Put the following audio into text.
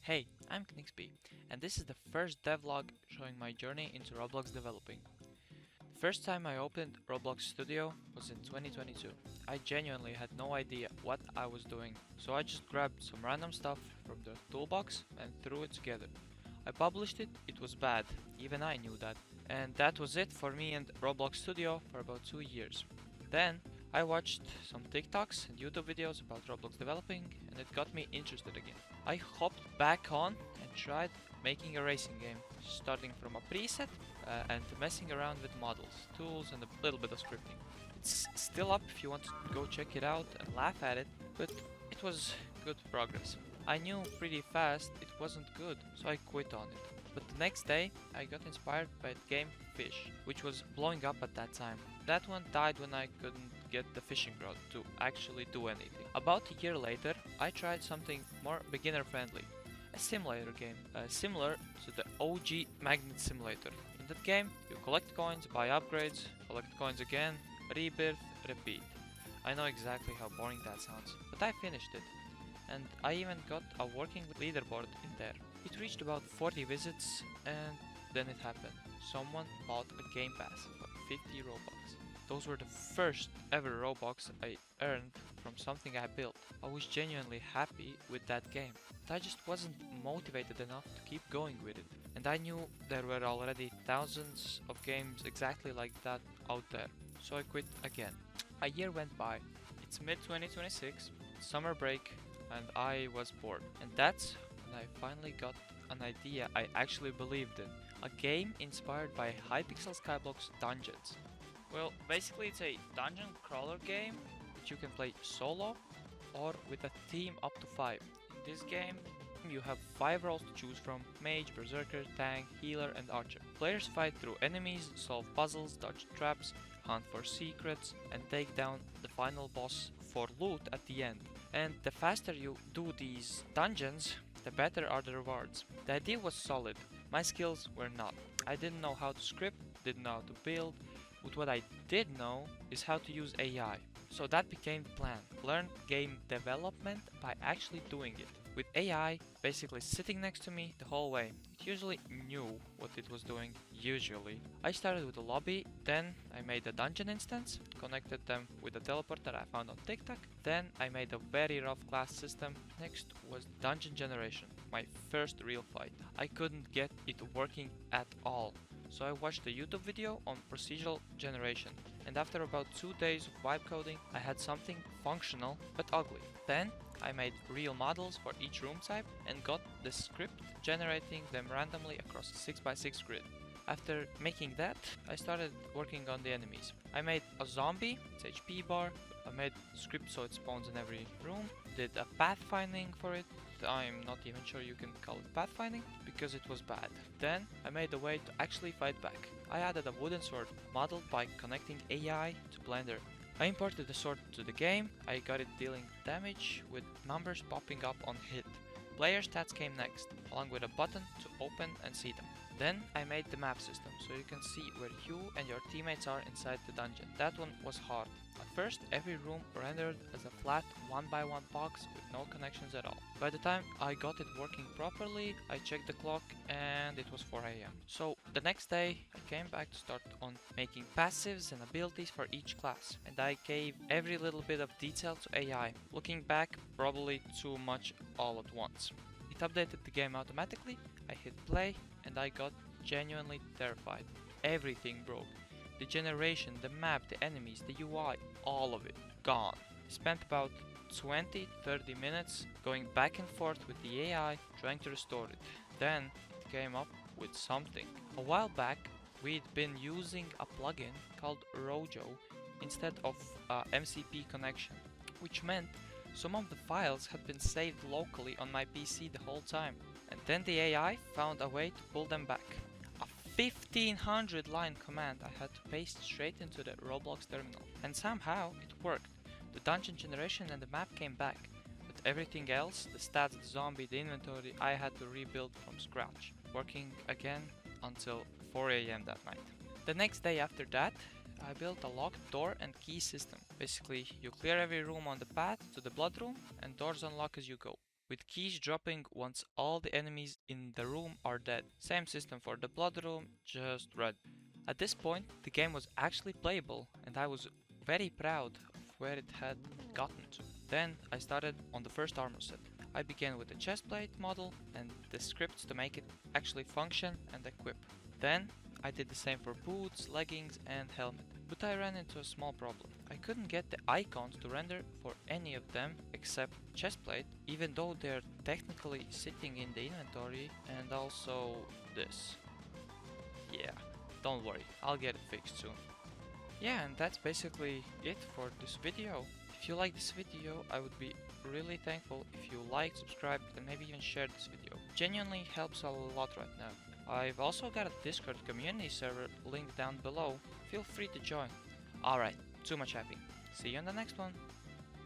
Hey, I'm knxpy, and this is the first devlog showing my journey into Roblox developing. The first time I opened Roblox Studio was in 2022. I genuinely had no idea what I was doing, so I just grabbed some random stuff from the toolbox and threw it together. I published it, it was bad, even I knew that. And that was it for me and Roblox Studio for about 2 years. Then I watched some TikToks and YouTube videos about Roblox developing, and it got me interested again. I hopped back on and tried making a racing game, starting from a preset and messing around with models, tools, and a little bit of scripting. It's still up if you want to go check it out and laugh at it, but it was good progress. I knew pretty fast it wasn't good, so I quit on it. But the next day, I got inspired by the game Fish, which was blowing up at that time. That one died when I couldn't get the fishing rod to actually do anything. About a year later, I tried something more beginner friendly. A simulator game, similar to the OG Magnet Simulator. In that game, you collect coins, buy upgrades, collect coins again, rebirth, repeat. I know exactly how boring that sounds, but I finished it. And I even got a working leaderboard in there. It reached about 40 visits, and then it happened. Someone bought a game pass for 50 Robux. Those were the first ever Robux I earned from something I built. I was genuinely happy with that game, but I just wasn't motivated enough to keep going with it. And I knew there were already thousands of games exactly like that out there, so I quit again. A year went by. It's mid-2026, summer break, and I was bored. And that's when I finally got an idea I actually believed in. A game inspired by Hypixel Skyblock's Dungeons. Well, basically it's a dungeon crawler game that you can play solo or with a team up to 5. In this game, you have 5 roles to choose from: mage, berserker, tank, healer and archer. Players fight through enemies, solve puzzles, dodge traps, hunt for secrets and take down the final boss for loot at the end. And the faster you do these dungeons, the better are the rewards. The idea was solid, my skills were not. I didn't know how to script, didn't know how to build, but what I did know is how to use AI. So that became the plan. Learn game development by actually doing it. With AI basically sitting next to me the whole way. It usually knew what it was doing, usually. I started with a lobby, then I made a dungeon instance, connected them with a teleporter I found on TikTok, then I made a very rough class system. Next was dungeon generation, my first real fight. I couldn't get it working at all, so I watched a YouTube video on procedural generation, and after about 2 days of vibe coding, I had something functional but ugly. Then I made real models for each room type and got the script generating them randomly across a 6x6 grid. After making that, I started working on the enemies. I made a zombie, its HP bar, I made script so it spawns in every room, did a pathfinding for it. I'm not even sure you can call it pathfinding because it was bad. Then I made a way to actually fight back. I added a wooden sword modeled by connecting AI to Blender. I imported the sword to the game, I got it dealing damage with numbers popping up on hit. Player stats came next, along with a button to open and see them. Then I made the map system, so you can see where you and your teammates are inside the dungeon. That one was hard. At first, every room rendered as a flat 1x1 box with no connections at all. By the time I got it working properly, I checked the clock and it was 4 AM. So the next day, I came back to start on making passives and abilities for each class. And I gave every little bit of detail to AI. Looking back, probably too much all at once. It updated the game automatically, I hit play, and I got genuinely terrified. Everything broke. The generation, the map, the enemies, the UI, all of it, gone. Spent about 20-30 minutes going back and forth with the AI trying to restore it. Then it came up with something. A while back, we'd been using a plugin called Rojo instead of MCP connection, which meant some of the files had been saved locally on my PC the whole time. And then the AI found a way to pull them back. A 1500 line command I had to paste straight into the Roblox terminal. And somehow it worked. The dungeon generation and the map came back. But everything else, the stats, the zombie, the inventory, I had to rebuild from scratch. Working again until 4 AM that night. The next day after that, I built a locked door and key system. Basically, you clear every room on the path to the blood room and doors unlock as you go. with keys dropping once all the enemies in the room are dead. Same system for the blood room, just red. At this point, the game was actually playable, and I was very proud of where it had gotten to. Then I started on the first armor set. I began with the chestplate model and the scripts to make it actually function and equip. Then I did the same for boots, leggings and helmet. But I ran into a small problem. I couldn't get the icons to render for any of them except chestplate, even though they're technically sitting in the inventory, and also this. Yeah, don't worry, I'll get it fixed soon. Yeah, and that's basically it for this video. If you like this video, I would be really thankful if you like, subscribe, and maybe even share this video. Genuinely helps a lot right now. I've also got a Discord community server linked down below. Feel free to join. Alright, too much yapping. See you on the next one.